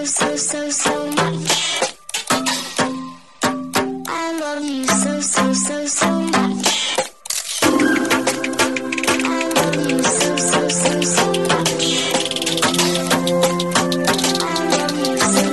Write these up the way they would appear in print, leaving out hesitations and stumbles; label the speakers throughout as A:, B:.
A: so much. I love you so much. I love you so much. I love you so much.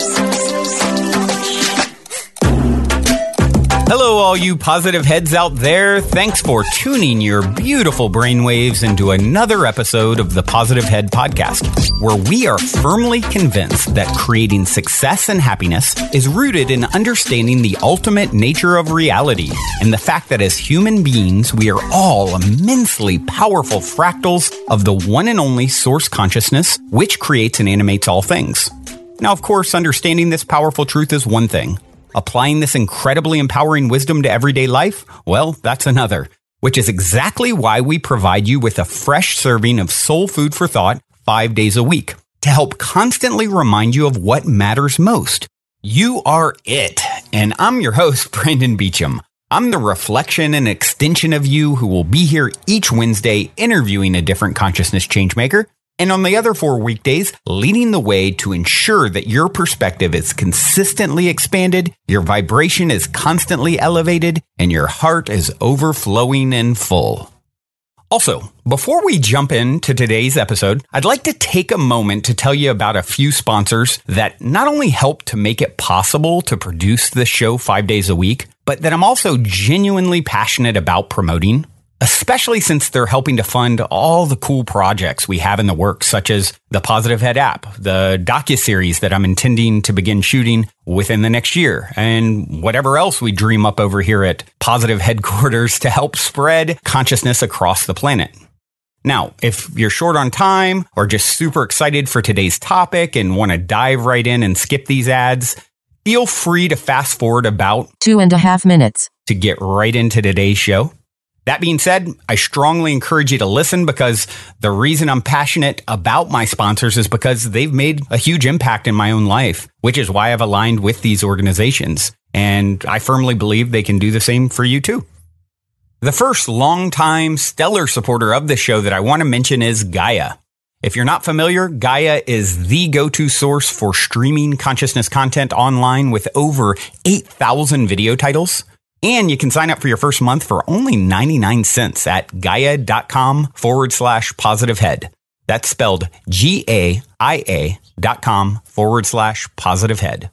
B: Hello, all you positive heads out there. Thanks for tuning your beautiful brainwaves into another episode of the Positive Head Podcast, where we are firmly convinced that creating success and happiness is rooted in understanding the ultimate nature of reality and the fact that as human beings, we are all immensely powerful fractals of the one and only source consciousness, which creates and animates all things. Now, of course, understanding this powerful truth is one thing. Applying this incredibly empowering wisdom to everyday life? Well, that's another, which is exactly why we provide you with a fresh serving of soul food for thought 5 days a week to help constantly remind you of what matters most. You are it. And I'm your host, Brandon Beecham. I'm the reflection and extension of you who will be here each Wednesday interviewing a different consciousness changemaker. And on the other 4 weekdays, leading the way to ensure that your perspective is consistently expanded, your vibration is constantly elevated, and your heart is overflowing and full. Also, before we jump into today's episode, I'd like to take a moment to tell you about a few sponsors that not only help to make it possible to produce this show 5 days a week, but that I'm also genuinely passionate about promoting, especially since they're helping to fund all the cool projects we have in the works, such as the Positive Head app, the docuseries that I'm intending to begin shooting within the next year, and whatever else we dream up over here at Positive Headquarters to help spread consciousness across the planet. Now, if you're short on time or just super excited for today's topic and want to dive right in and skip these ads, feel free to fast forward about
C: 2.5 minutes
B: to get right into today's show. That being said, I strongly encourage you to listen because the reason I'm passionate about my sponsors is because they've made a huge impact in my own life, which is why I've aligned with these organizations. And I firmly believe they can do the same for you too. The first longtime stellar supporter of the show that I want to mention is Gaia. If you're not familiar, Gaia is the go-to source for streaming consciousness content online with over 8,000 video titles. And you can sign up for your first month for only 99 cents at gaia.com/positivehead. That's spelled GAIA.com/positivehead.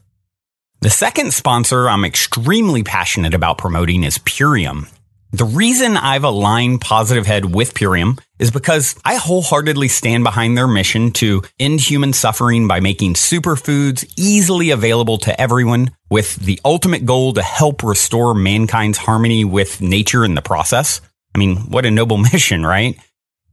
B: The second sponsor I'm extremely passionate about promoting is Purium. The reason I've aligned Positive Head with Purium is because I wholeheartedly stand behind their mission to end human suffering by making superfoods easily available to everyone, with the ultimate goal to help restore mankind's harmony with nature in the process. I mean, what a noble mission, right?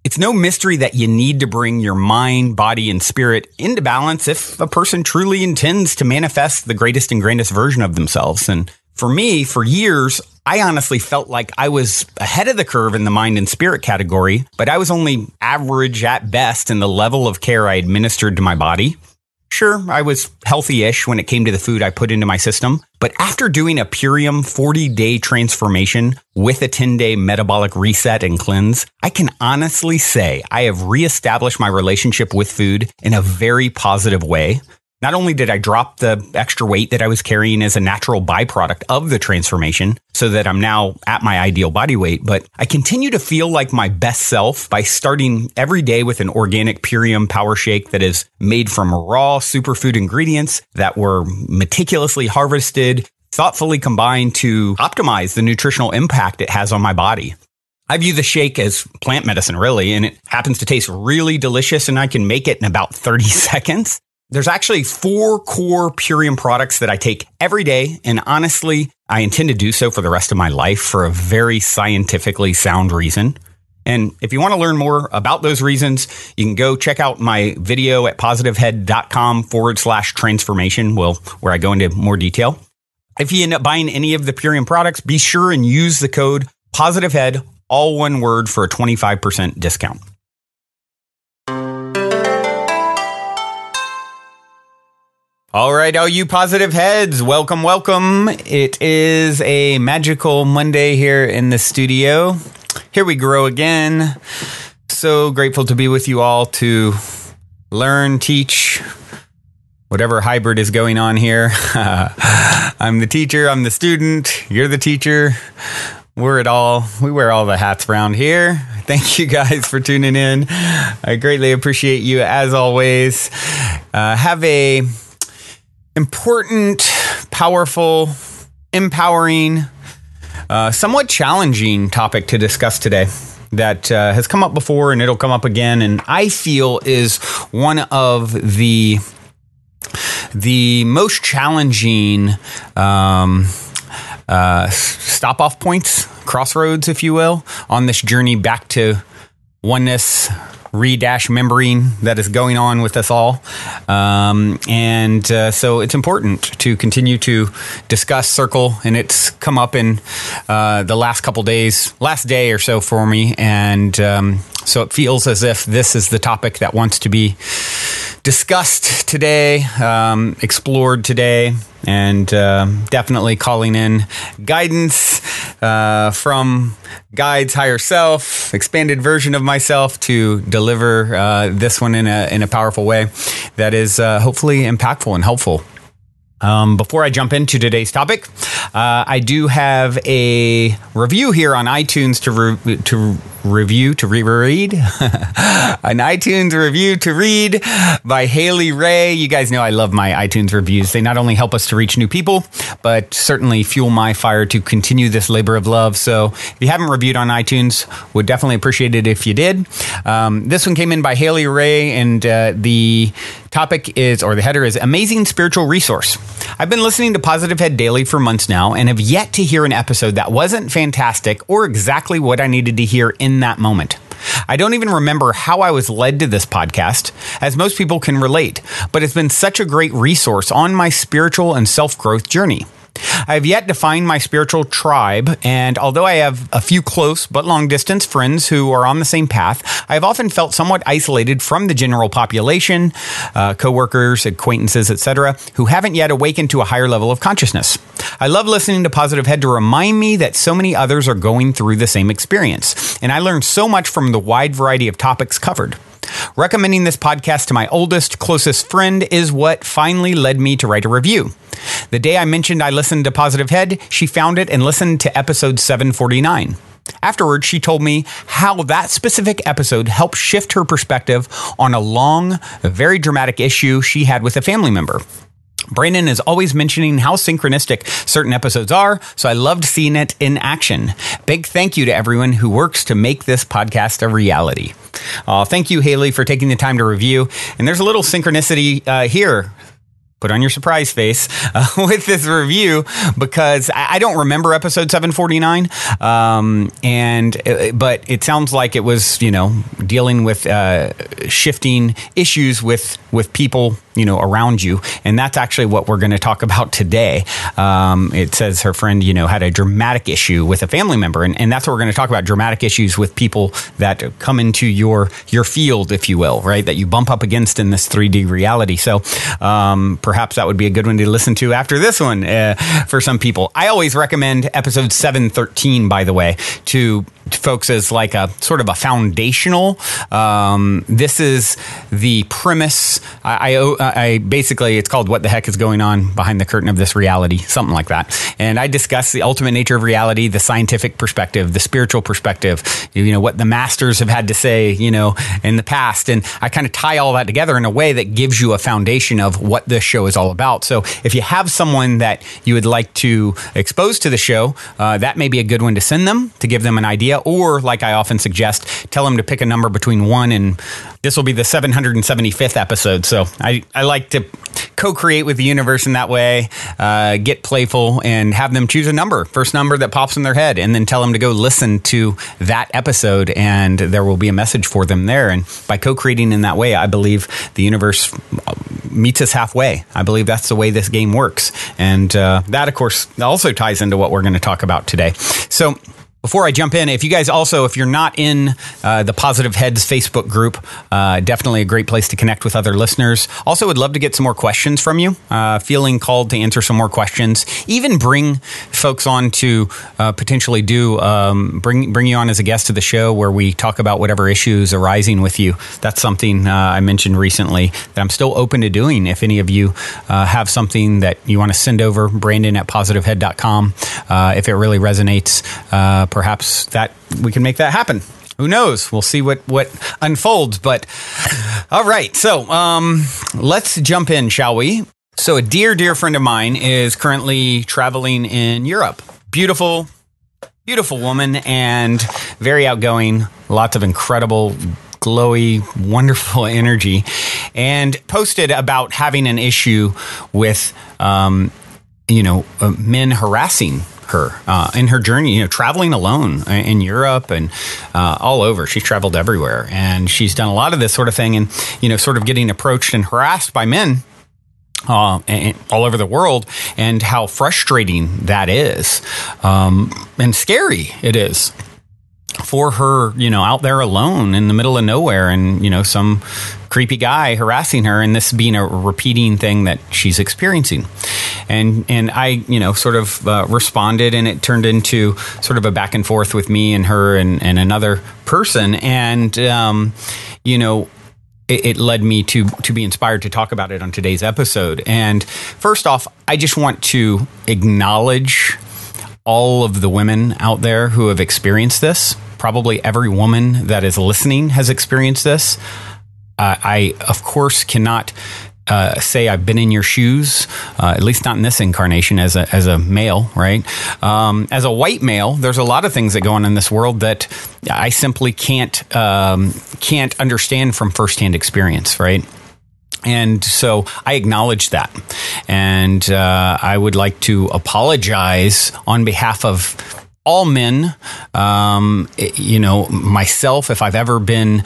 B: It's no mystery that you need to bring your mind, body, and spirit into balance if a person truly intends to manifest the greatest and grandest version of themselves. And for me, for years, I honestly felt like I was ahead of the curve in the mind and spirit category, but I was only average at best in the level of care I administered to my body. Sure, I was healthy-ish when it came to the food I put into my system, but after doing a Purium 40-day transformation with a 10-day metabolic reset and cleanse, I can honestly say I have reestablished my relationship with food in a very positive way. Not only did I drop the extra weight that I was carrying as a natural byproduct of the transformation so that I'm now at my ideal body weight, but I continue to feel like my best self by starting every day with an organic Purium power shake that is made from raw superfood ingredients that were meticulously harvested, thoughtfully combined to optimize the nutritional impact it has on my body. I view the shake as plant medicine, really, and it happens to taste really delicious, and I can make it in about 30 seconds. There's actually 4 core Purium products that I take every day, and honestly, I intend to do so for the rest of my life for a very scientifically sound reason. And if you want to learn more about those reasons, you can go check out my video at positivehead.com/transformation, where I go into more detail. If you end up buying any of the Purium products, be sure and use the code POSITIVEHEAD, all one word, for a 25% discount. All right, all you positive heads, welcome, welcome. It is a magical Monday here in the studio. Here we grow again. So grateful to be with you all to learn, teach, whatever hybrid is going on here. I'm the teacher, I'm the student, you're the teacher. We're it all. We wear all the hats around here. Thank you guys for tuning in. I greatly appreciate you as always. Have a important, powerful, empowering, somewhat challenging topic to discuss today that has come up before and it'll come up again, and I feel is one of the most challenging stop-off points, crossroads, if you will, on this journey back to oneness, remembering that is going on with us all. So it's important to continue to discuss circle, and it's come up in the last day or so for me. And so it feels as if this is the topic that wants to be discussed today, explored today, and definitely calling in guidance from Guide's higher self, expanded version of myself, to deliver this one in a powerful way that is hopefully impactful and helpful. Before I jump into today's topic, I do have a review here on iTunes to read. An iTunes review to read by Haley Ray. You guys know I love my iTunes reviews. They not only help us to reach new people, but certainly fuel my fire to continue this labor of love. So if you haven't reviewed on iTunes, would definitely appreciate it if you did. This one came in by Haley Ray, and the topic is, or the header is, Amazing Spiritual Resource. I've been listening to Positive Head Daily for months now and have yet to hear an episode that wasn't fantastic or exactly what I needed to hear in that moment. I don't even remember how I was led to this podcast, as most people can relate, but it's been such a great resource on my spiritual and self-growth journey. I have yet to find my spiritual tribe, and although I have a few close but long-distance friends who are on the same path, I have often felt somewhat isolated from the general population, coworkers, acquaintances, etc., who haven't yet awakened to a higher level of consciousness. I love listening to Positive Head to remind me that so many others are going through the same experience, and I learned so much from the wide variety of topics covered. Recommending this podcast to my oldest, closest friend is what finally led me to write a review. The day I mentioned I listened to Positive Head, she found it and listened to episode 749. Afterwards, she told me how that specific episode helped shift her perspective on a long, very dramatic issue she had with a family member. Brandon is always mentioning how synchronistic certain episodes are, so I loved seeing it in action. Big thank you to everyone who works to make this podcast a reality. Thank you, Haley, for taking the time to review. And there's a little synchronicity here. Put on your surprise face with this review, because I don't remember episode 749, but it sounds like it was, dealing with shifting issues with people, around you, and that's actually what we're going to talk about today. It says her friend, had a dramatic issue with a family member, and that's what we're going to talk about: dramatic issues with people that come into your field, if you will, right? That you bump up against in this 3D reality. So perhaps that would be a good one to listen to after this one for some people. I always recommend episode 713, by the way, to folks as like a sort of a foundational. This is the premise. I basically, it's called What the Heck is Going On Behind the Curtain of This Reality, something like that. And I discuss the ultimate nature of reality, the scientific perspective, the spiritual perspective, what the masters have had to say, in the past. And I kind of tie all that together in a way that gives you a foundation of what this show is all about. So if you have someone that you would like to expose to the show, that may be a good one to send them, to give them an idea. Or, like I often suggest, tell them to pick a number between 1 and, this will be the 775th episode. So I like to co-create with the universe in that way, get playful, and have them choose a number, first number that pops in their head, and then tell them to go listen to that episode, and there will be a message for them there. And by co-creating in that way, I believe the universe meets us halfway. I believe that's the way this game works. And that, of course, also ties into what we're going to talk about today. So Before I jump in, if you guys also, if you're not in the Positive Heads Facebook group, definitely a great place to connect with other listeners. Also, would love to get some more questions from you. Feeling called to answer some more questions. Even bring folks on to potentially bring you on as a guest to the show where we talk about whatever issues arising with you. That's something I mentioned recently that I'm still open to doing. If any of you have something that you want to send over, Brandon@positivehead.com. If it really resonates, perhaps that we can make that happen. Who knows? We'll see what unfolds. But all right, so let's jump in, shall we? So a dear friend of mine is currently traveling in Europe. Beautiful woman and very outgoing. Lots of incredible, glowy, wonderful energy, and posted about having an issue with men harassing her in her journey, traveling alone in Europe and all over. She's traveled everywhere, and she's done a lot of this sort of thing, and sort of getting approached and harassed by men all over the world, and how frustrating that is, and scary it is for her, out there alone in the middle of nowhere, and some creepy guy harassing her, and this being a repeating thing that she's experiencing. And I, sort of responded, and it turned into sort of a back and forth with me and her and another person. And, it led me to be inspired to talk about it on today's episode. And first off, I just want to acknowledge all of the women out there who have experienced this. Probably every woman that is listening has experienced this. I, of course, cannot say I've been in your shoes, at least not in this incarnation as a male, right? As a white male, there's a lot of things that go on in this world that I simply can't understand from firsthand experience, right? And so I acknowledge that. And I would like to apologize on behalf of all men, myself, if I've ever been,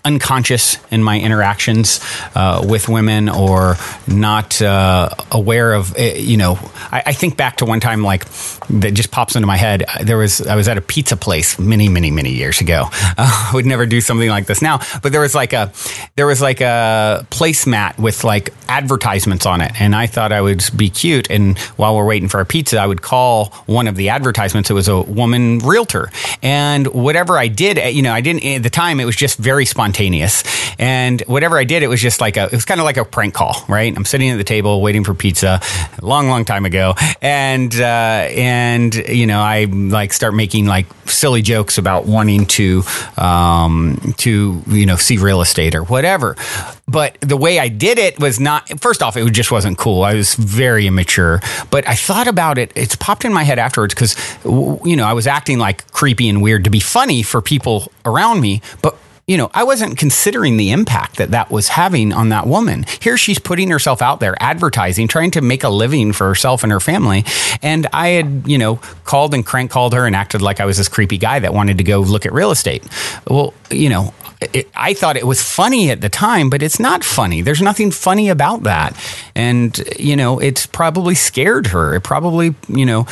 B: unconscious in my interactions with women, or not aware of, I think back to one time, like, that just pops into my head. I was at a pizza place many years ago. I would never do something like this now, but there was like a placemat with like advertisements on it, and I thought I would be cute, and while we're waiting for our pizza, I would call one of the advertisements. It was a woman realtor, and whatever I did, I didn't, at the time, it was just very spontaneous, and whatever I did, it was just like it was kind of like a prank call, right? I'm sitting at the table waiting for pizza a long time ago, and I like start making like silly jokes about wanting to see real estate or whatever. But the way I did it was not, first off, it just wasn't cool. I was very immature, but I thought about it. It's popped in my head afterwards because, I was acting like creepy and weird to be funny for people around me, but I wasn't considering the impact that was having on that woman. Here she's putting herself out there, advertising, trying to make a living for herself and her family. And I had, called and crank called her and acted like I was this creepy guy that wanted to go look at real estate. Well, I thought it was funny at the time, but it's not funny. There's nothing funny about that. And, it's probably scared her. It probably, put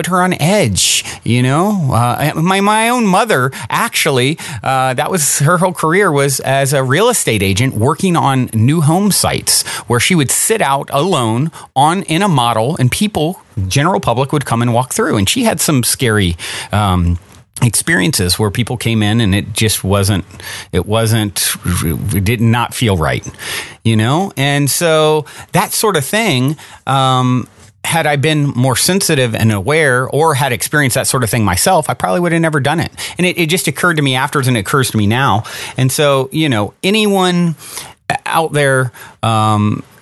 B: her on edge, my own mother, actually, that was her whole career, was as a real estate agent working on new home sites where she would sit out alone in a model, and people, general public, would come and walk through. And she had some scary, experiences where people came in and it did not feel right, And so that sort of thing, had I been more sensitive and aware, or had experienced that sort of thing myself, I probably would have never done it. And it just occurred to me afterwards, and it occurs to me now. And so, anyone out there,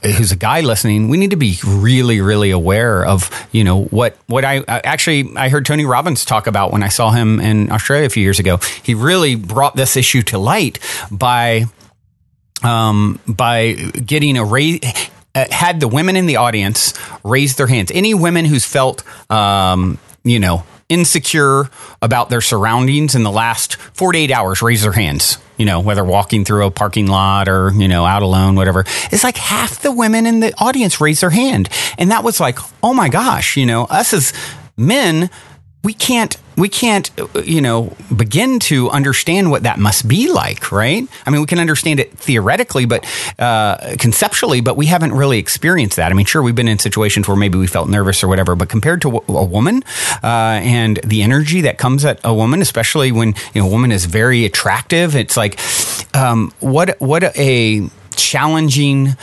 B: who's a guy listening, we need to be really aware of, what I heard Tony Robbins talk about when I saw him in Australia a few years ago. He really brought this issue to light by getting had the women in the audience raise their hands. Any women who's felt, insecure about their surroundings in the last 48 hours? Raise their hands. Whether walking through a parking lot or, out alone, whatever. It's like half the women in the audience raised their hand. And that was like, oh my gosh, us as men, we can't, begin to understand what that must be like, right? I mean, we can understand it theoretically, but conceptually, but we haven't really experienced that. I mean, sure, we've been in situations where maybe we felt nervous or whatever, but compared to a woman and the energy that comes at a woman, especially when a woman is very attractive, it's like what a challenging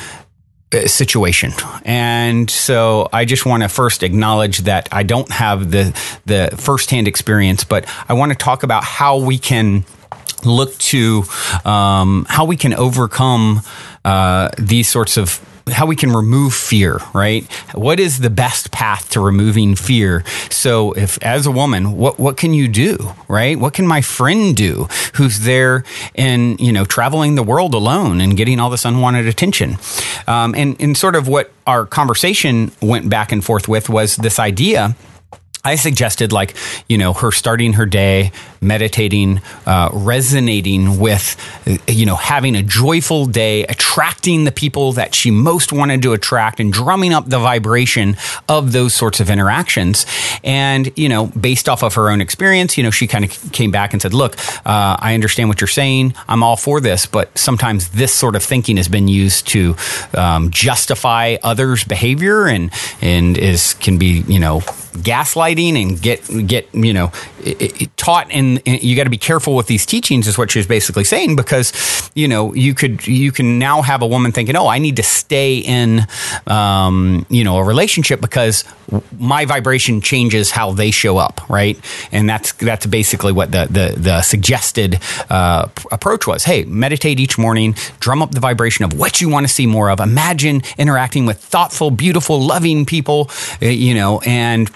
B: situation. And so I just want to first acknowledge that I don't have the firsthand experience, but I want to talk about how we can look to how we can overcome these sorts of how we can remove fear, right? What is the best path to removing fear? So if, as a woman, what can you do, right? What can my friend do who's there and, traveling the world alone and getting all this unwanted attention? And sort of what our conversation went back and forth with was this idea. I suggested her starting her day, meditating, resonating with, having a joyful day, attracting the people that she most wanted to attract and drumming up the vibration of those sorts of interactions. And, based off of her own experience, she kind of came back and said, look, I understand what you're saying. I'm all for this, but sometimes this sort of thinking has been used to justify others' behavior and can be, gaslighting and get taught, and you got to be careful with these teachings is what she was basically saying, because you can now have a woman thinking, oh, I need to stay in a relationship because my vibration changes how they show up, right? And that's basically what the suggested approach was. Hey, meditate each morning, drum up the vibration of what you want to see more of, imagine interacting with thoughtful, beautiful, loving people, and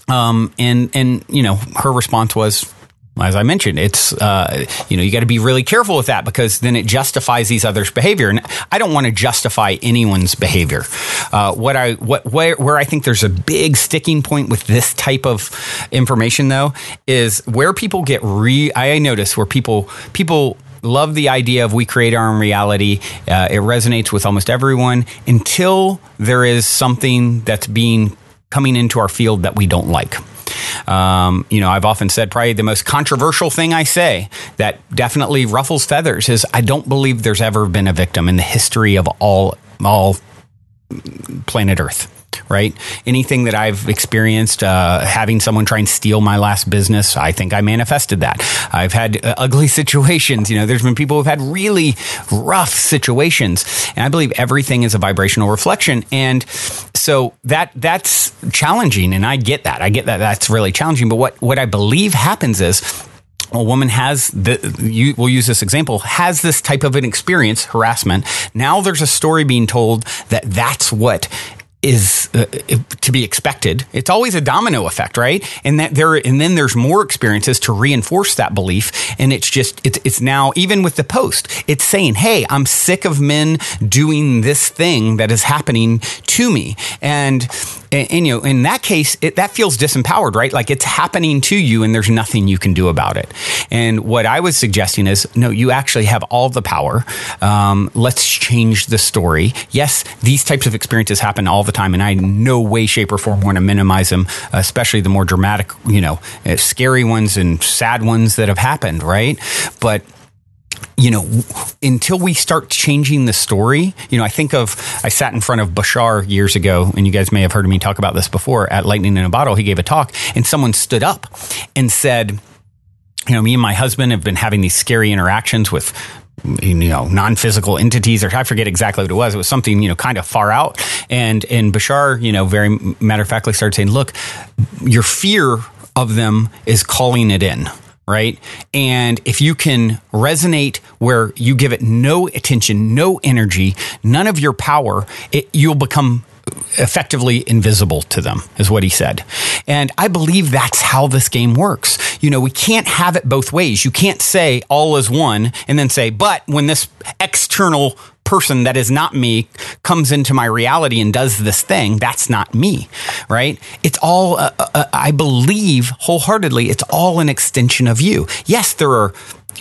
B: her response was, as I mentioned, it's, you got to be really careful with that because then it justifies these others' behavior. And I don't want to justify anyone's behavior. Where I think there's a big sticking point with this type of information, though, is where people get I notice where people love the idea of we create our own reality. It resonates with almost everyone until there is something that's coming into our field that we don't like. I've often said probably the most controversial thing I say that definitely ruffles feathers is I don't believe there's ever been a victim in the history of all planet Earth. Right? Anything that I've experienced, having someone try and steal my last business, I think I manifested that. I've had ugly situations. There's been people who've had really rough situations. And I believe everything is a vibrational reflection. And so that's challenging. And I get that. That's really challenging. But what I believe happens is, a woman we'll use this example, has this type of an experience, harassment. Now there's a story being told that's what is to be expected. It's always a domino effect, right? And then there's more experiences to reinforce that belief. And it's now, even with the post, it's saying, hey, I'm sick of men doing this thing that is happening to me. And in that case, that feels disempowered, right? Like it's happening to you and there's nothing you can do about it. And what I was suggesting is, no, you actually have all the power. Let's change the story. Yes, these types of experiences happen all the time, and I in no way, shape, or form want to minimize them, especially the more dramatic, scary ones and sad ones that have happened, right? But until we start changing the story, I sat in front of Bashar years ago, and you guys may have heard me talk about this before at Lightning in a Bottle. He gave a talk, and someone stood up and said, me and my husband have been having these scary interactions with non-physical entities, or I forget exactly what it was. It was something, kind of far out. And Bashar, very matter-of-factly started saying, look, your fear of them is calling it in. Right. And if you can resonate where you give it no attention, no energy, none of your power, you'll become effectively invisible to them, is what he said. And I believe that's how this game works. We can't have it both ways. You can't say all is one and then say, but when this external person that is not me comes into my reality and does this thing, that's not me, right? It's all, I believe wholeheartedly, it's all an extension of you. Yes, there are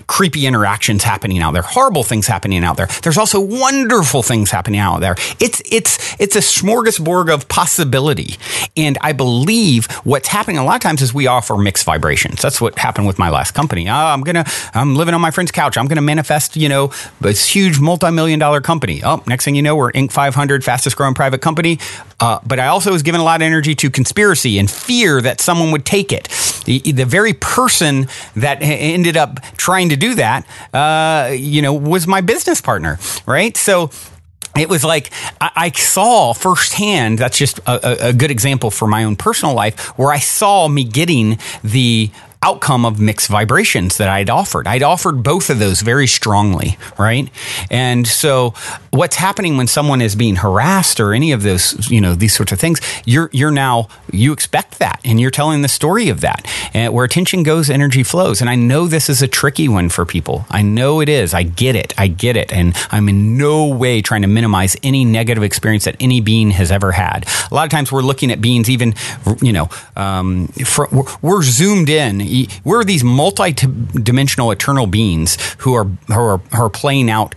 B: creepy interactions happening out there, horrible things happening out there. There's also wonderful things happening out there. It's a smorgasbord of possibility. And I believe what's happening a lot of times is we offer mixed vibrations. That's what happened with my last company. I'm living on my friend's couch. I'm going to manifest, this huge multi-million-dollar company. Oh, next thing you know, we're Inc. 500, fastest growing private company. But I also was given a lot of energy to conspiracy and fear that someone would take it. The very person that ended up trying to do that, was my business partner, right? So it was like I saw firsthand, that's just a good example for my own personal life, where I saw me getting the outcome of mixed vibrations that I'd offered. I'd offered both of those very strongly, right? And so what's happening when someone is being harassed or any of those, these sorts of things, you expect that, and you're telling the story of that. And where attention goes, energy flows. And I know this is a tricky one for people. I know it is. I get it. And I'm in no way trying to minimize any negative experience that any being has ever had. A lot of times we're looking at beings even, we're zoomed in. We're these multi-dimensional eternal beings who are playing out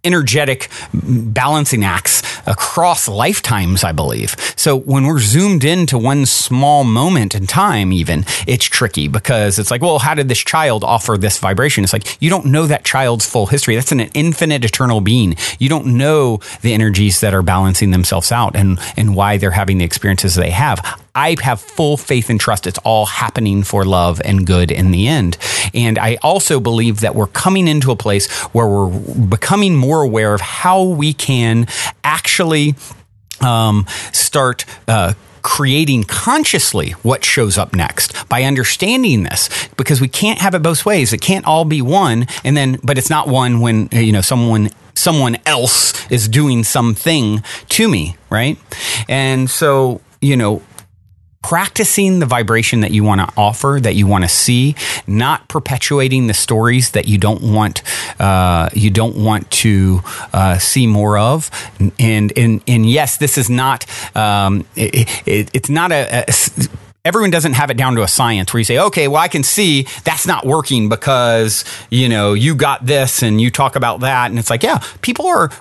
B: energetic balancing acts across lifetimes, I believe. So when we're zoomed into one small moment in time, even, it's tricky because it's like, well, how did this child offer this vibration? It's like, you don't know that child's full history. That's an infinite eternal being. You don't know the energies that are balancing themselves out and why they're having the experiences they have. I have full faith and trust it's all happening for love and good in the end. And I also believe that we're coming into a place where we're becoming more aware of how we can actually start creating consciously what shows up next by understanding this, because we can't have it both ways. It can't all be one, but it's not one when someone else is doing something to me, right? And so, practicing the vibration that you want to offer, that you want to see, not perpetuating the stories that you don't want to see more of. And yes, this is not. It's not everyone doesn't have it down to a science where you say, okay, well, I can see that's not working because, you got this and you talk about that. And it's like, yeah,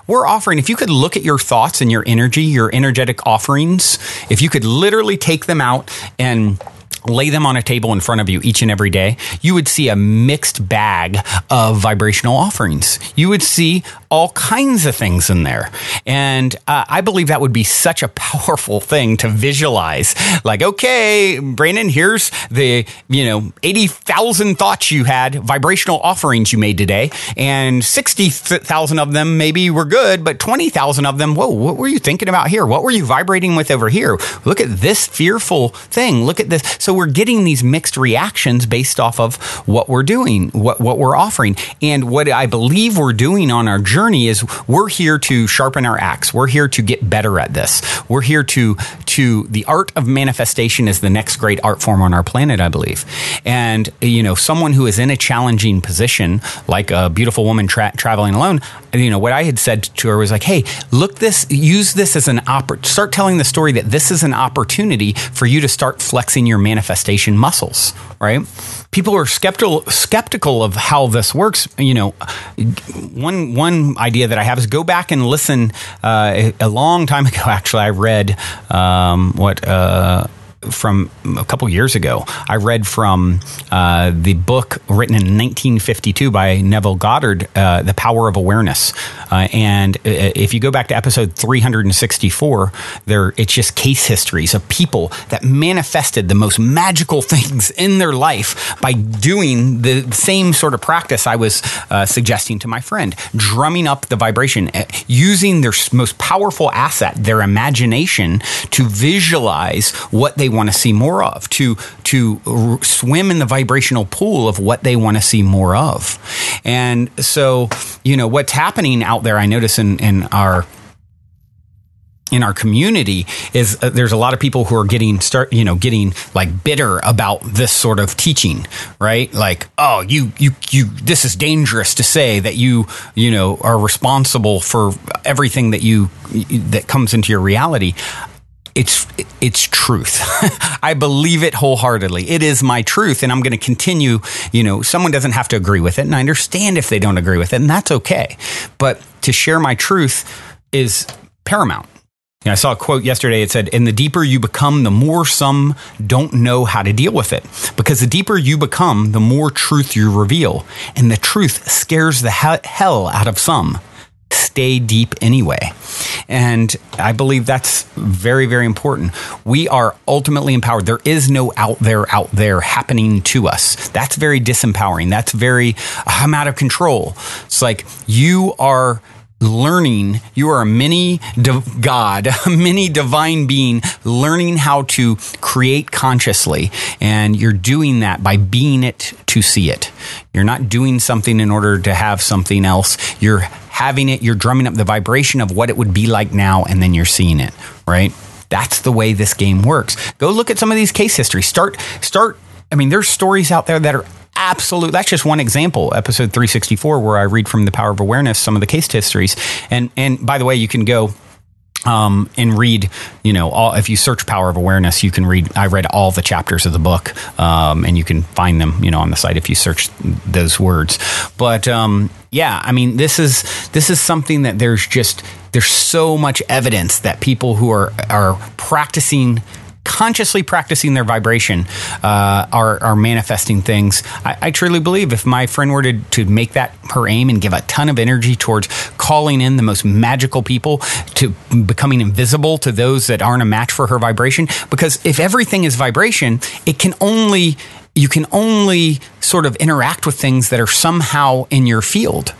B: we're offering, if you could look at your thoughts and your energy, your energetic offerings, if you could literally take them out and lay them on a table in front of you each and every day, you would see a mixed bag of vibrational offerings. You would see all kinds of things in there. And I believe that would be such a powerful thing to visualize. Like, okay, Brandon, here's the, 80,000 thoughts you had, vibrational offerings you made today, and 60,000 of them maybe were good, but 20,000 of them, whoa, what were you thinking about here? What were you vibrating with over here? Look at this fearful thing. Look at this. So we're getting these mixed reactions based off of what we're doing, what we're offering. And what I believe we're doing on our journey is we're here to sharpen our axe. We're here to get better at this. We're here to the art of manifestation is the next great art form on our planet, I believe. And, someone who is in a challenging position, like a beautiful woman traveling alone, what I had said to her was like, hey, use this as an start telling the story that this is an opportunity for you to start flexing your manifestation muscles, right? People are skeptical of how this works. One idea that I have is go back and listen. A long time ago, actually, I read from a couple years ago. I read from the book written in 1952 by Neville Goddard, The Power of Awareness. And if you go back to episode 364, it's just case histories of people that manifested the most magical things in their life by doing the same sort of practice I was suggesting to my friend, drumming up the vibration, using their most powerful asset, their imagination, to visualize what they want to see more of, to swim in the vibrational pool of what they want to see more of. And so, what's happening out there, I notice in our in our community is there's a lot of people who are getting like bitter about this sort of teaching, right? Like, oh, you this is dangerous to say that you are responsible for everything that comes into your reality. It's truth. I believe it wholeheartedly. It is my truth, and I'm going to continue. Someone doesn't have to agree with it, and I understand if they don't agree with it, and that's okay. But to share my truth is paramount. I saw a quote yesterday. It said, "And the deeper you become, the more some don't know how to deal with it. Because the deeper you become, the more truth you reveal. And the truth scares the hell out of some. Stay deep anyway." And I believe that's very, very important. We are ultimately empowered. There is no out there happening to us. That's very disempowering. That's very, I'm out of control. It's like you are learning, you are a mini God, a mini divine being, learning how to create consciously. And you're doing that by being it to see it. You're not doing something in order to have something else. You're having it, you're drumming up the vibration of what it would be like now, and then you're seeing it, right? That's the way this game works. Go look at some of these case histories. Start. I mean, there's stories out there that are absolute. That's just one example. Episode 364, where I read from The Power of Awareness some of the case histories. And by the way, you can go and read, all, if you search Power of Awareness, you can read, I read all the chapters of the book, and you can find them, on the site if you search those words. But, yeah, I mean, this is something that there's so much evidence that people who are consciously practicing their vibration are manifesting things. I truly believe if my friend were to make that her aim and give a ton of energy towards calling in the most magical people, to becoming invisible to those that aren't a match for her vibration, because if everything is vibration, you can only sort of interact with things that are somehow in your field.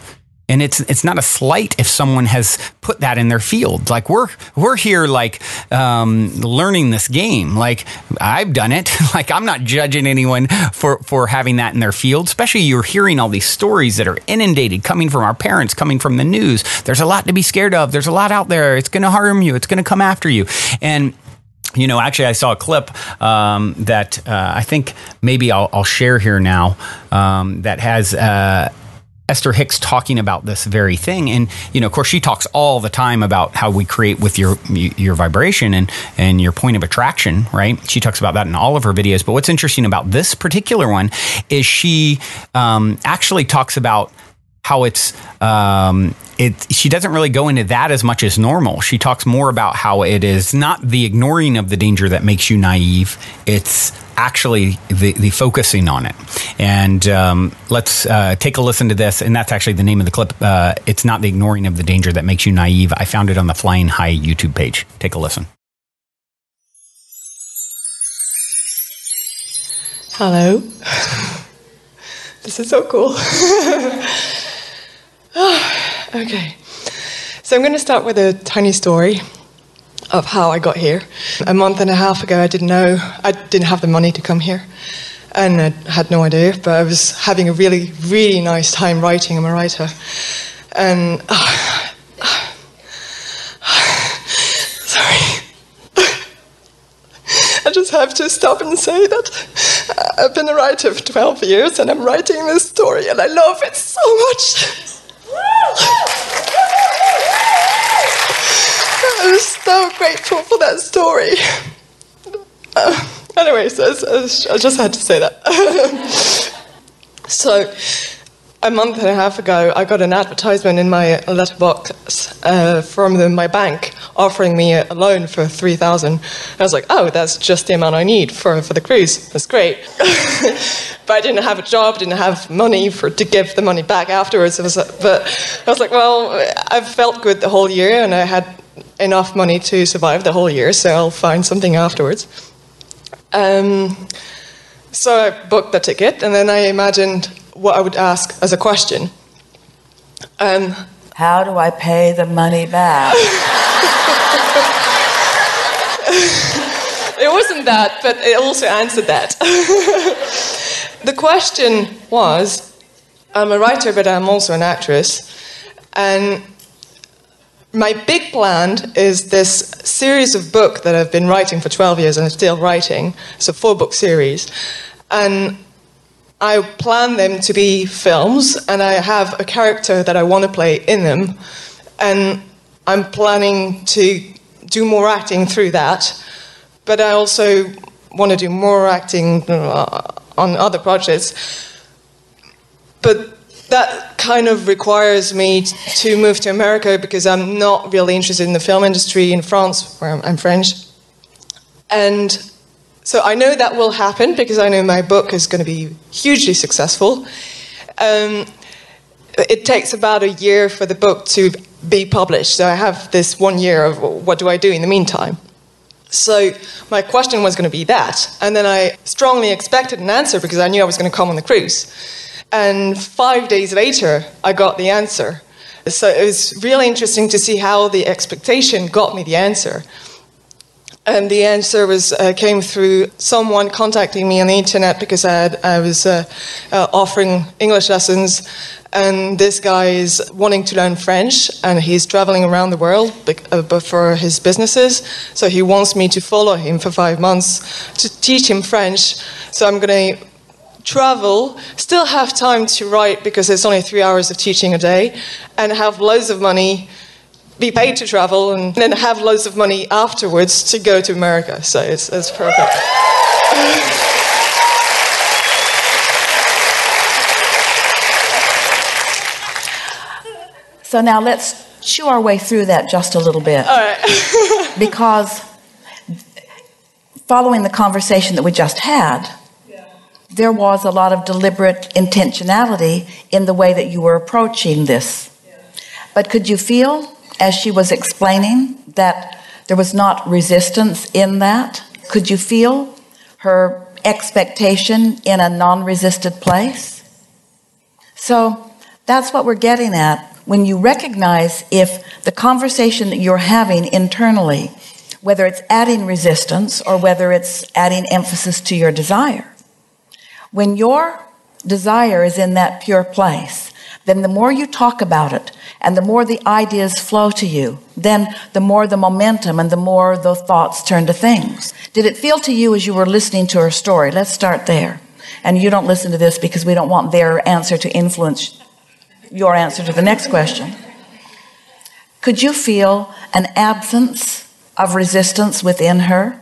B: And it's not a slight if someone has put that in their field. Like we're here like learning this game. Like I've done it. Like I'm not judging anyone for having that in their field. Especially you're hearing all these stories that are inundated, coming from our parents, coming from the news. There's a lot to be scared of. There's a lot out there. It's going to harm you. It's going to come after you. And actually, I saw a clip that I think maybe I'll share here now that has Esther Hicks talking about this very thing. And, of course, she talks all the time about how we create with your vibration and your point of attraction, right? She talks about that in all of her videos. But what's interesting about this particular one is she actually talks about how she doesn't really go into that as much as normal. She talks more about how it is not the ignoring of the danger that makes you naive. It's actually the focusing on it. And let's take a listen to this. And that's actually the name of the clip. It's not the ignoring of the danger that makes you naive. I found it on the Flying High YouTube page. Take a listen.
C: Hello. This is so cool. Okay, so I'm going to start with a tiny story of how I got here. A month and a half ago, I didn't have the money to come here, and I had no idea, but I was having a really, really nice time writing. I'm a writer, and sorry. I just have to stop and say that I've been a writer for 12 years, and I'm writing this story, and I love it so much. I'm so grateful for that story. Anyways, I just had to say that. So, a month and a half ago, I got an advertisement in my letterbox from my bank offering me a loan for $3,000. I was like, oh, that's just the amount I need for the cruise. That's great. But I didn't have a job, didn't have money to give the money back afterwards. But I was like, well, I've felt good the whole year, and I had enough money to survive the whole year, so I'll find something afterwards. So I booked the ticket, and then I imagined what I would ask as a question.
D: How do I pay the money back?
C: It wasn't that, but it also answered that. The question was, I'm a writer, but I'm also an actress, and my big plan is this series of books that I've been writing for 12 years and I'm still writing. It's a 4-book series. And I plan them to be films, and I have a character that I want to play in them. And I'm planning to do more acting through that. But I also want to do more acting on other projects. But that kind of requires me to move to America because I'm not really interested in the film industry in France, where I'm French. And so I know that will happen because I know my book is going to be hugely successful. It takes about a year for the book to be published, so I have this 1 year of what do I do in the meantime. So my question was going to be that, and then I strongly expected an answer because I knew I was going to come on the cruise. And 5 days later, I got the answer. So it was really interesting to see how the expectation got me the answer. And the answer came through someone contacting me on the internet because I was offering English lessons, and this guy is wanting to learn French, and he's traveling around the world for his businesses. So he wants me to follow him for 5 months to teach him French. So I'm going to travel, still have time to write because there's only 3 hours of teaching a day, and have loads of money, be paid to travel, and then have loads of money afterwards to go to America. So it's perfect.
D: So now let's chew our way through that just a little bit.
C: All right.
D: Because following the conversation that we just had, there was a lot of deliberate intentionality in the way that you were approaching this. But could you feel, as she was explaining, that there was not resistance in that? Could you feel her expectation in a non-resisted place? So that's what we're getting at when you recognize if the conversation that you're having internally, whether it's adding resistance or whether it's adding emphasis to your desire. When your desire is in that pure place, then the more you talk about it and the more the ideas flow to you, then the more the momentum and the more the thoughts turn to things. Did it feel to you as you were listening to her story? Let's start there. And you don't listen to this because we don't want their answer to influence your answer to the next question. Could you feel an absence of resistance within her?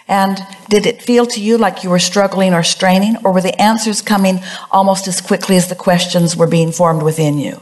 D: And did it feel to you like you were struggling or straining, or were the answers coming almost as quickly as the questions were being formed within you?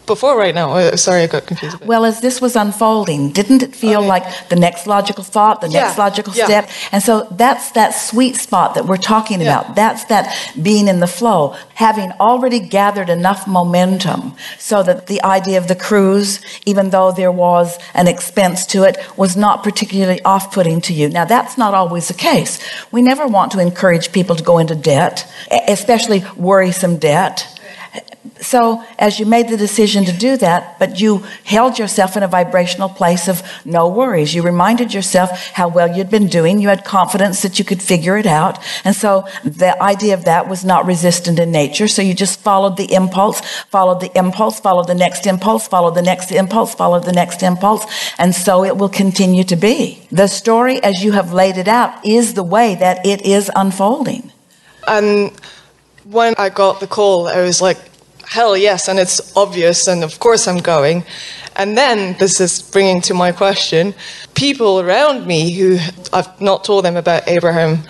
C: Before right now, sorry, I got confused.
D: Well, as this was unfolding, didn't it feel like the next logical thought, the next logical step? And so that's that sweet spot that we're talking about. That's that being in the flow, having already gathered enough momentum so that the idea of the cruise, even though there was an expense to it, was not particularly off-putting to you. Now, that's not always the case. We never want to encourage people to go into debt, especially worrisome debt. So as you made the decision to do that, but you held yourself in a vibrational place of no worries. You reminded yourself how well you'd been doing. You had confidence that you could figure it out. And so the idea of that was not resistant in nature. So you just followed the impulse, followed the impulse, followed the next impulse, followed the next impulse, followed the next impulse. And so it will continue to be. The story as you have laid it out is the way that it is unfolding.
C: And when I got the call, I was like, hell yes, and it's obvious, and of course I'm going. And then, this is bringing to my question, people around me who I've not told them about Abraham,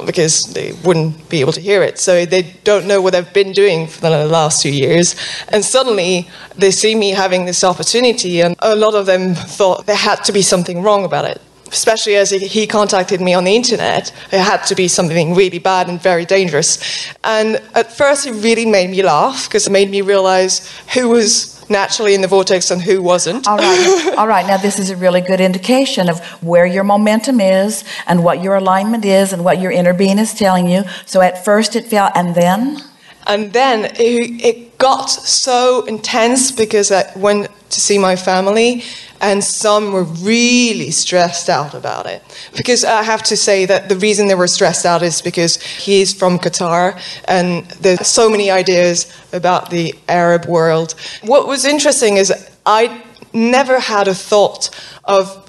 C: because they wouldn't be able to hear it, so they don't know what I've been doing for the last 2 years. And suddenly, they see me having this opportunity, and a lot of them thought there had to be something wrong about it. Especially as he contacted me on the internet, it had to be something really bad and very dangerous. And at first it really made me laugh, because it made me realize who was naturally in the vortex and who wasn't.
D: All right. Now this is a really good indication of where your momentum is and what your alignment is and what your inner being is telling you. So at first it felt, and then?
C: And then it got so intense because I went to see my family, and some were really stressed out about it. Because I have to say that the reason they were stressed out is because he's from Qatar, and there's so many ideas about the Arab world. What was interesting is I never had a thought of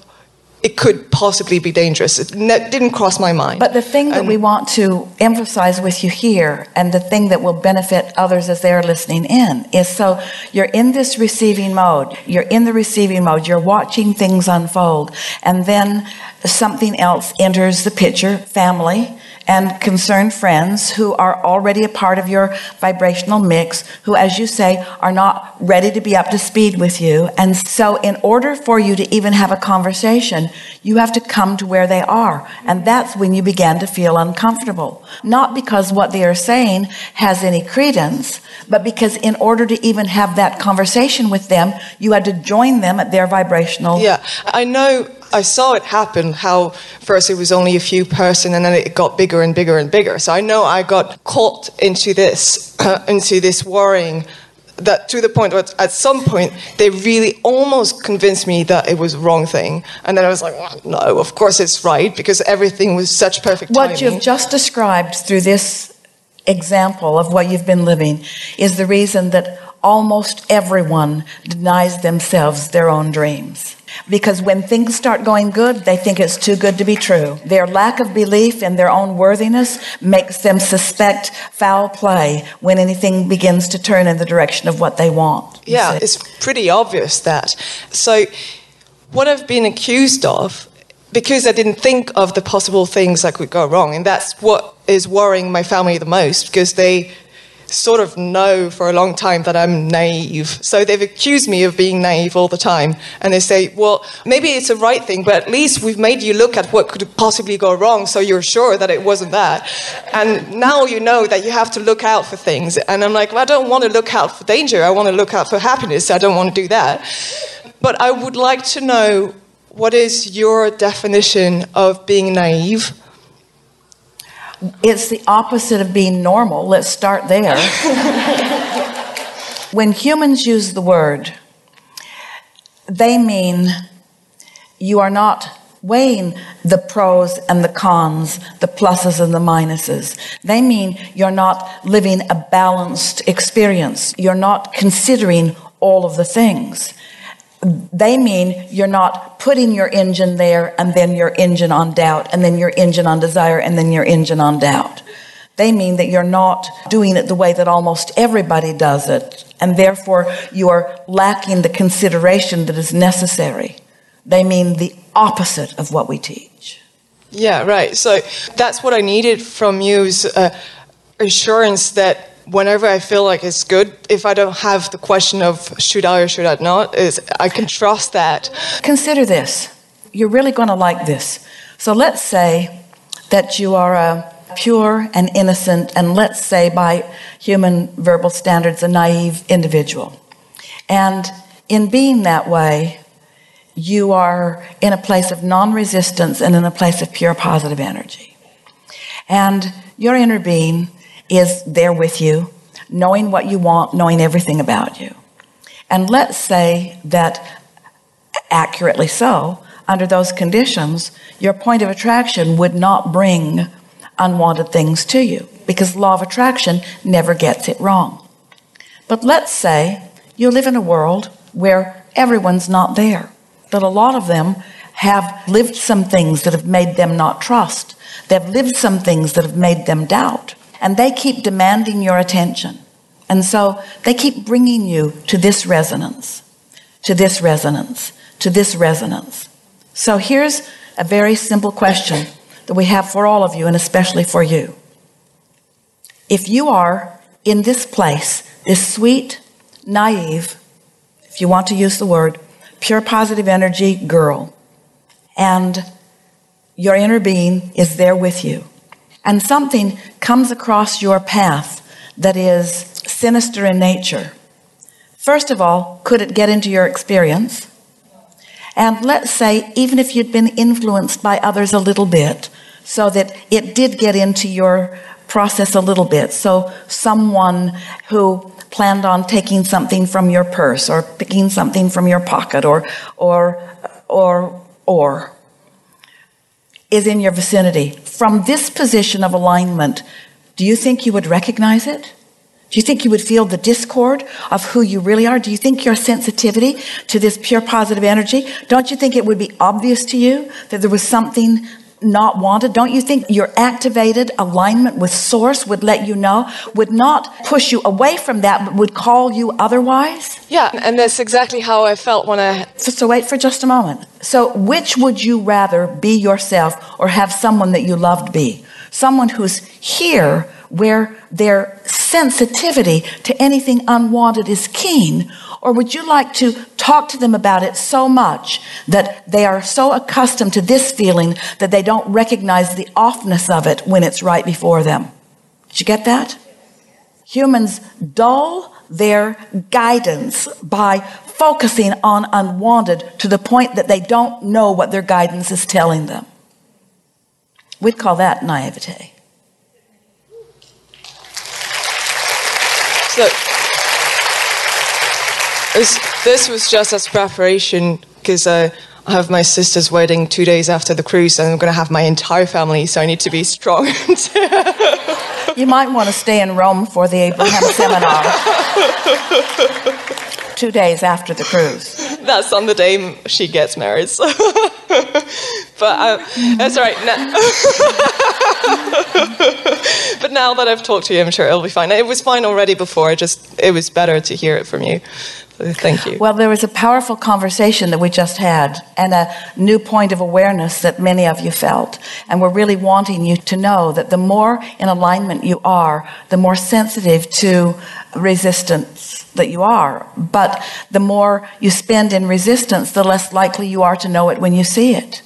C: it could possibly be dangerous. It didn't cross my mind.
D: But the thing that we want to emphasize with you here, and the thing that will benefit others as they're listening in, is so you're in this receiving mode. You're in the receiving mode. You're watching things unfold. And then something else enters the picture, family and concerned friends who are already a part of your vibrational mix, who, as you say, are not ready to be up to speed with you. And so in order for you to even have a conversation, you have to come to where they are. And that's when you begin to feel uncomfortable. Not because what they are saying has any credence, but because in order to even have that conversation with them, you had to join them at their vibrational.
C: Yeah, I know. I saw it happen, how first it was only a few person and then it got bigger and bigger and bigger. So I know I got caught into this worrying, that to the point where at some point they really almost convinced me that it was the wrong thing. And then I was like, oh, no, of course it's right, because everything was such perfect timing.
D: What you've just described through this example of what you've been living is the reason that almost everyone denies themselves their own dreams. Because when things start going good, they think it's too good to be true. Their lack of belief in their own worthiness makes them suspect foul play when anything begins to turn in the direction of what they want.
C: Yeah, it's pretty obvious that. So what I've been accused of, because I didn't think of the possible things that could go wrong, and that's what is worrying my family the most, because they sort of know for a long time that I'm naive. So they've accused me of being naive all the time. And they say, well, maybe it's a right thing, but at least we've made you look at what could possibly go wrong, so you're sure that it wasn't that. And now you know that you have to look out for things. And I'm like, well, I don't want to look out for danger. I want to look out for happiness. I don't want to do that. But I would like to know, what is your definition of being naive?
D: It's the opposite of being normal. Let's start there. When humans use the word, they mean you are not weighing the pros and the cons, the pluses and the minuses. They mean you're not living a balanced experience. You're not considering all of the things. They mean you're not putting your engine there and then your engine on doubt and then your engine on desire and then your engine on doubt. They mean that you're not doing it the way that almost everybody does it, and therefore you are lacking the consideration that is necessary. They mean the opposite of what we teach.
C: Yeah, right. So that's what I needed from you, is assurance that whenever I feel like it's good, if I don't have the question of should I or should I not, is I can trust that.
D: Consider this. You're really going to like this. So let's say that you are a pure and innocent, and let's say by human verbal standards, a naive individual. And in being that way, you are in a place of non-resistance and in a place of pure positive energy. And your inner being is there with you, knowing what you want, knowing everything about you. And let's say that, accurately so, under those conditions, your point of attraction would not bring unwanted things to you, because law of attraction never gets it wrong. But let's say you live in a world where everyone's not there, that a lot of them have lived some things that have made them not trust. They've lived some things that have made them doubt. And they keep demanding your attention. And so they keep bringing you to this resonance, to this resonance, to this resonance. So here's a very simple question that we have for all of you, and especially for you. If you are in this place, this sweet, naive, if you want to use the word, pure positive energy girl, and your inner being is there with you, and something comes across your path that is sinister in nature, first of all, could it get into your experience? And let's say, even if you'd been influenced by others a little bit, so that it did get into your process a little bit, so someone who planned on taking something from your purse or picking something from your pocket or is in your vicinity, from this position of alignment, do you think you would recognize it? Do you think you would feel the discord of who you really are? Do you think your sensitivity to this pure positive energy, don't you think it would be obvious to you that there was something not wanted? Don't you think your activated alignment with source would let you know, would not push you away from that, but would call you otherwise?
C: Yeah, and that's exactly how I felt when I...
D: So wait for just a moment. So which would you rather be yourself or have someone that you loved be? Someone who's here where their sensitivity to anything unwanted is keen, or would you like to talk to them about it so much that they are so accustomed to this feeling that they don't recognize the offness of it when it's right before them? Did you get that? Humans dull their guidance by focusing on unwanted to the point that they don't know what their guidance is telling them. We'd call that naivete.
C: So this was just as preparation, because I have my sister's wedding 2 days after the cruise, and I'm going to have my entire family, so I need to be strong.
D: You might want to stay in Rome for the Abraham seminar. 2 days after the cruise.
C: That's on the day she gets married. So. But that's all right. But now that I've talked to you, I'm sure it'll be fine. It was fine already before. It was better to hear it from you. Thank you.
D: Well, there was a powerful conversation that we just had and a new point of awareness that many of you felt. And we're really wanting you to know that the more in alignment you are, the more sensitive to resistance that you are. But the more you spend in resistance, the less likely you are to know it when you see it.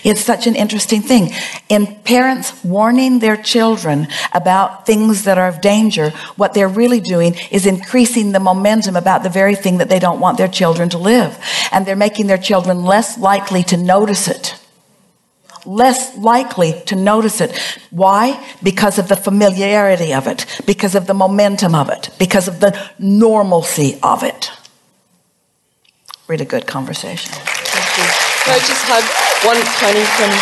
D: It's such an interesting thing. In parents warning their children about things that are of danger, what they're really doing is increasing the momentum about the very thing that they don't want their children to live. And they're making their children less likely to notice it. Less likely to notice it. Why? Because of the familiarity of it, because of the momentum of it, because of the normalcy of it. Really good conversation.
C: Thank you. I just had one tiny thing.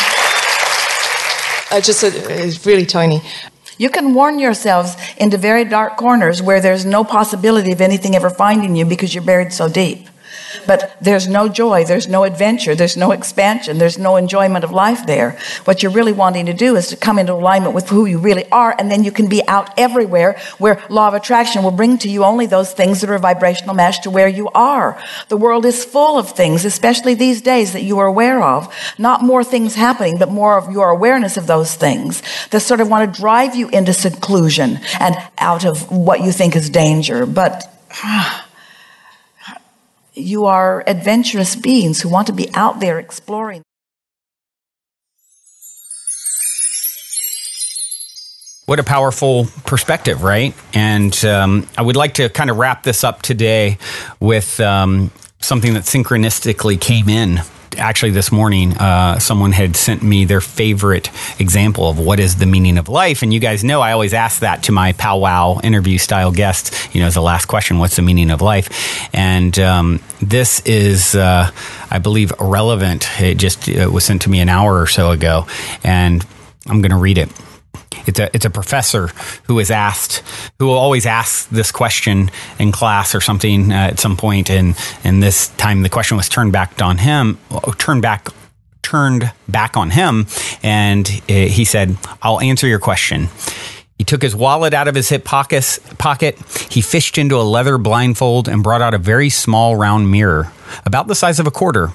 C: It's really tiny.
D: You can warn yourselves into very dark corners where there's no possibility of anything ever finding you because you're buried so deep. But there's no joy, there's no adventure, there's no expansion, there's no enjoyment of life there. What you're really wanting to do is to come into alignment with who you really are, and then you can be out everywhere where law of attraction will bring to you only those things that are a vibrational match to where you are. The world is full of things, especially these days, that you are aware of. Not more things happening, but more of your awareness of those things that sort of want to drive you into seclusion and out of what you think is danger. But you are adventurous beings who want to be out there exploring.
B: What a powerful perspective, right? And I would like to kind of wrap this up today with something that synchronistically came in. Actually, this morning, someone had sent me their favorite example of what is the meaning of life. And you guys know I always ask that to my powwow interview style guests, as the last question, what's the meaning of life? And this is, I believe, relevant. It was sent to me an hour or so ago, and I'm going to read it. It's a professor who always asks this question in class or something at some point, and this time the question was turned back on him, and he said, "I'll answer your question." He took his wallet out of his hip pocket. He fished into a leather blindfold and brought out a very small round mirror, about the size of a quarter.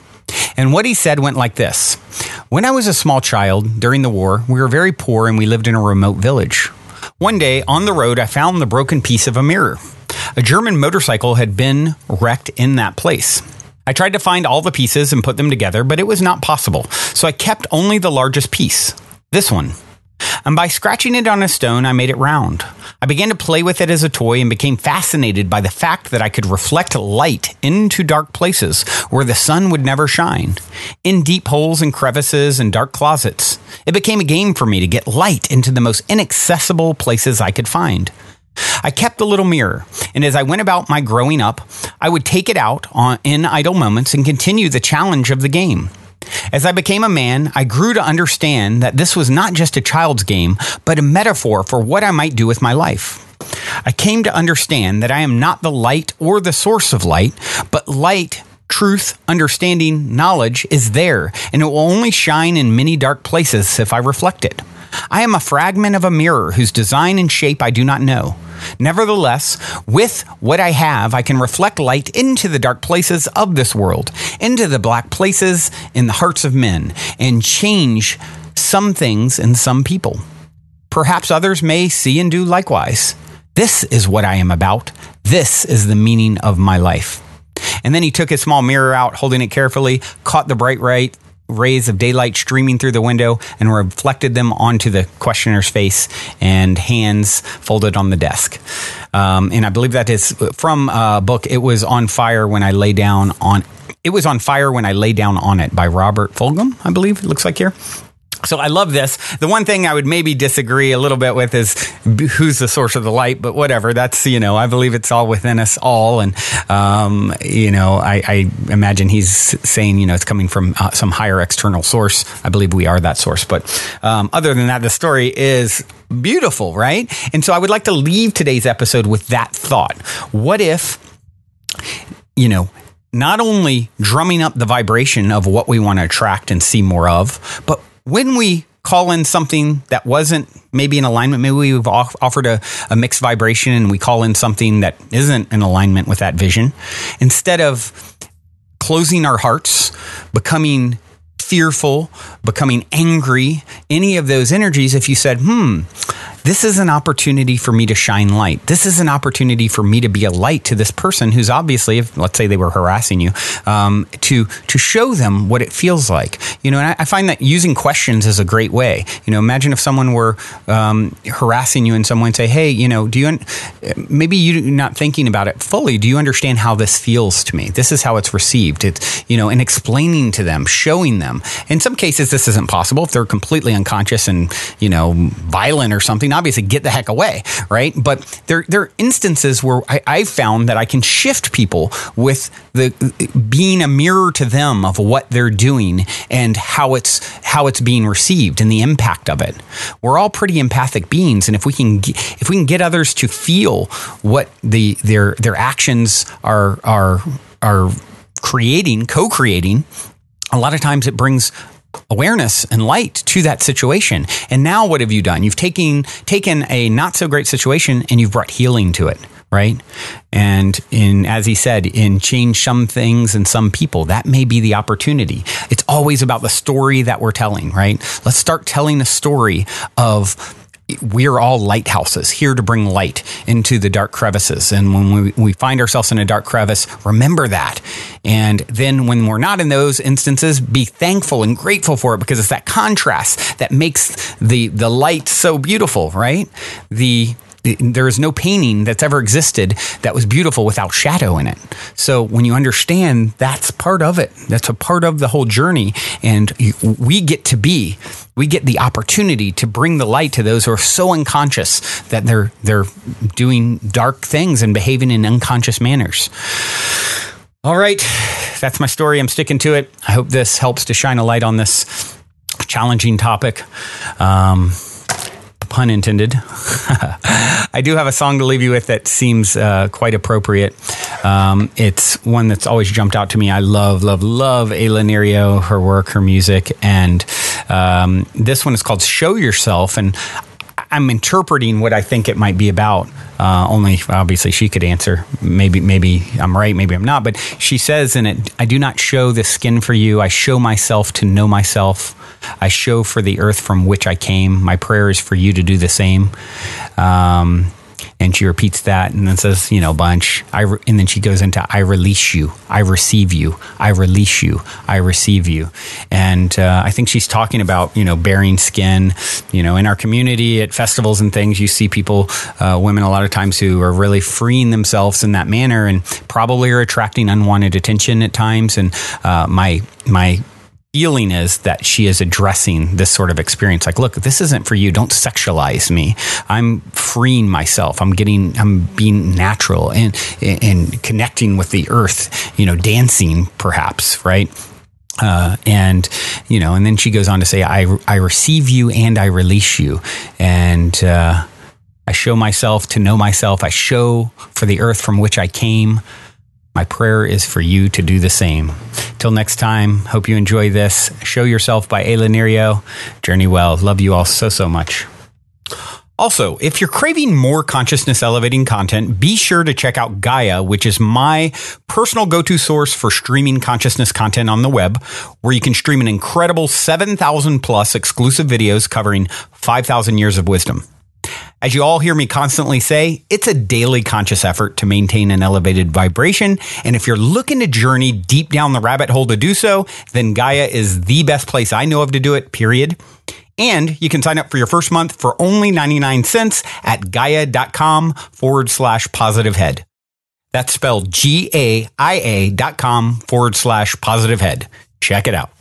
B: And what he said went like this. When I was a small child during the war, we were very poor and we lived in a remote village. One day on the road, I found the broken piece of a mirror. A German motorcycle had been wrecked in that place. I tried to find all the pieces and put them together, but it was not possible. So I kept only the largest piece, this one. And by scratching it on a stone, I made it round. I began to play with it as a toy and became fascinated by the fact that I could reflect light into dark places where the sun would never shine, in deep holes and crevices and dark closets. It became a game for me to get light into the most inaccessible places I could find. I kept the little mirror, and as I went about my growing up, I would take it out in idle moments and continue the challenge of the game. As I became a man, I grew to understand that this was not just a child's game, but a metaphor for what I might do with my life. I came to understand that I am not the light or the source of light, but light, truth, understanding, knowledge is there, and it will only shine in many dark places if I reflect it. I am a fragment of a mirror whose design and shape I do not know. Nevertheless, with what I have, I can reflect light into the dark places of this world, into the black places in the hearts of men, and change some things in some people. Perhaps others may see and do likewise. This is what I am about. This is the meaning of my life. And then he took his small mirror out, holding it carefully, caught the bright rays of daylight streaming through the window, and reflected them onto the questioner's face and hands folded on the desk. And I believe that is from a book, It Was on Fire When I Lay Down on It by Robert Fulghum, I believe it looks like here. So I love this. The one thing I would maybe disagree a little bit with is who's the source of the light, but whatever. That's, I believe it's all within us all. And, I imagine he's saying, it's coming from some higher external source. I believe we are that source. But other than that, the story is beautiful, right? And so I would like to leave today's episode with that thought. What if, not only drumming up the vibration of what we want to attract and see more of, but when we call in something that wasn't maybe in alignment, maybe we've offered a mixed vibration and we call in something that isn't in alignment with that vision, instead of closing our hearts, becoming fearful, becoming angry, any of those energies, if you said, this is an opportunity for me to shine light. This is an opportunity for me to be a light to this person who's obviously, if, let's say they were harassing you, to show them what it feels like. And I find that using questions is a great way. Imagine if someone were harassing you and someone say, hey, maybe you're not thinking about it fully. Do you understand how this feels to me? This is how it's received. It's, and explaining to them, showing them. In some cases, this isn't possible. If they're completely unconscious and, violent or something, obviously get the heck away, right? But there are instances where I found that I can shift people with being a mirror to them of what they're doing and how it's being received and the impact of it. We're all pretty empathic beings, and if we can get others to feel what their actions are co-creating, a lot of times it brings awareness and light to that situation. And now what have you done? You've taken a not so great situation and you've brought healing to it, right? And as he said, change some things and some people. That may be the opportunity. It's always about the story that we're telling, right? Let's start telling a story of we're all lighthouses here to bring light into the dark crevices. And when we find ourselves in a dark crevice, remember that. And then when we're not in those instances, be thankful and grateful for it, because it's that contrast that makes the light so beautiful, right? There is no painting that's ever existed that was beautiful without shadow in it. So when you understand that's part of it, that's a part of the whole journey. And we get the opportunity to bring the light to those who are so unconscious that they're doing dark things and behaving in unconscious manners. All right. That's my story. I'm sticking to it. I hope this helps to shine a light on this challenging topic. Pun intended. I do have a song to leave you with that seems quite appropriate. It's one that's always jumped out to me. I love Ayla Nerio, her work, her music. And this one is called Show Yourself. And I'm interpreting what I think it might be about. Only obviously she could answer. Maybe I'm right, maybe I'm not. But she says in it, I do not show the skin for you. I show myself to know myself. I show for the earth from which I came. My prayer is for you to do the same. And she repeats that and then says, bunch. And then she goes into, I release you. I receive you. I release you. I receive you. And I think she's talking about, bearing skin. In our community at festivals and things, you see people, women a lot of times who are really freeing themselves in that manner and probably are attracting unwanted attention at times. And my feeling is that she is addressing this sort of experience. Like, look, this isn't for you. Don't sexualize me. I'm freeing myself. I'm being natural and connecting with the earth, dancing perhaps, right? And then she goes on to say, I receive you and I release you. And, I show myself to know myself. I show for the earth from which I came. My prayer is for you to do the same. Till next time, hope you enjoy this. Show Yourself by Ayla Nerio. Journey well. Love you all so, so much. Also, if you're craving more consciousness elevating content, be sure to check out Gaia, which is my personal go-to source for streaming consciousness content on the web, where you can stream an incredible 7,000 plus exclusive videos covering 5,000 years of wisdom. As you all hear me constantly say, it's a daily conscious effort to maintain an elevated vibration. And if you're looking to journey deep down the rabbit hole to do so, then Gaia is the best place I know of to do it, period. And you can sign up for your first month for only 99 cents at gaia.com/positivehead. That's spelled GAIA.com/positivehead. Check it out.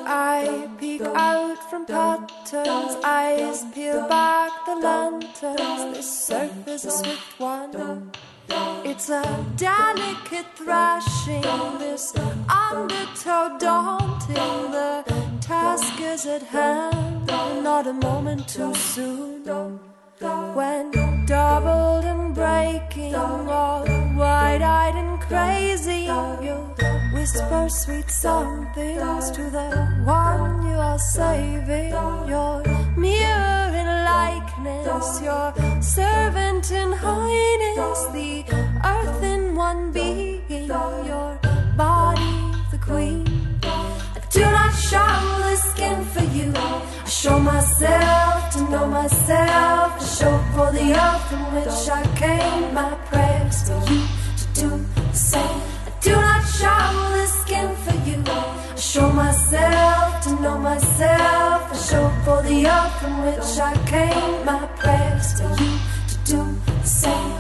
E: I peek out from patterns, eyes peel back the lanterns. This surf is a swift one. It's a delicate thrashing, this undertow daunting. The task is at hand, not a moment too soon. When doubled and breaking, all wide-eyed and crazy, you whisper sweet somethings to the one you are saving. Your mirror in likeness, your servant in highness, the earth in one being, your body the queen. I do not show the skin for you, I show myself to know myself. I show for the earth from which I came. My prayers for you to do the same. I do not show the skin for you, I show myself to know myself. I show for the earth from which I came. My prayers for you to do the same.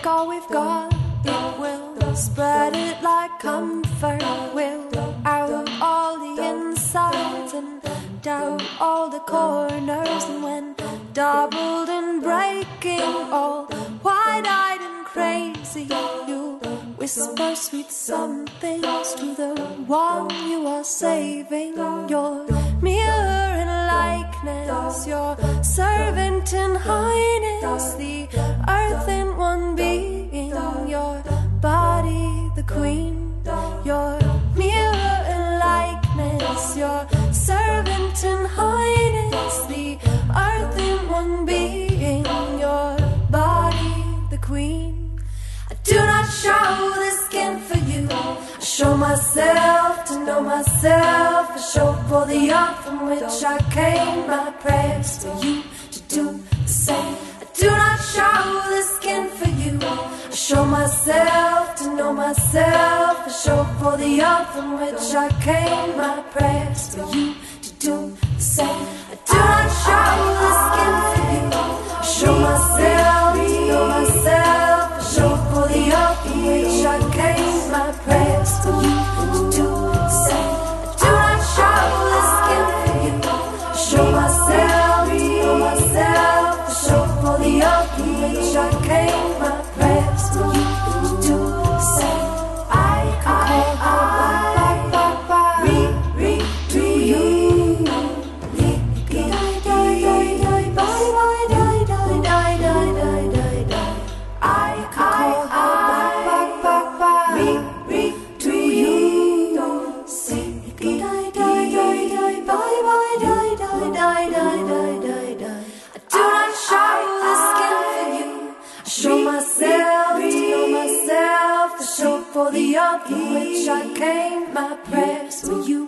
E: All we've got, it will spread it like comfort. We'll out all the insides and down all the corners. And when doubled and breaking, all wide-eyed and crazy, you'll whisper sweet somethings to the one you are saving. Your mirror in likeness, your servant in highness, the earth in one being, your body the queen. Your mirror in likeness, your servant in highness, the earth in one being, your body the queen. I do not show the skin for you, I show myself to know myself. I show for the earth from which I came. My prayers for you to do the same. I do not show the skin for the oath on which I came, my prayers for you to do the same. I do not show the skin for you, I show myself to know myself. I show for the oath on which I came, my prayers for you to do the same. I do not show the skin for you, I show myself to know myself. I show for the oath on which I came, my prayers for you to do the same. For the oath on which I came, my prayers for you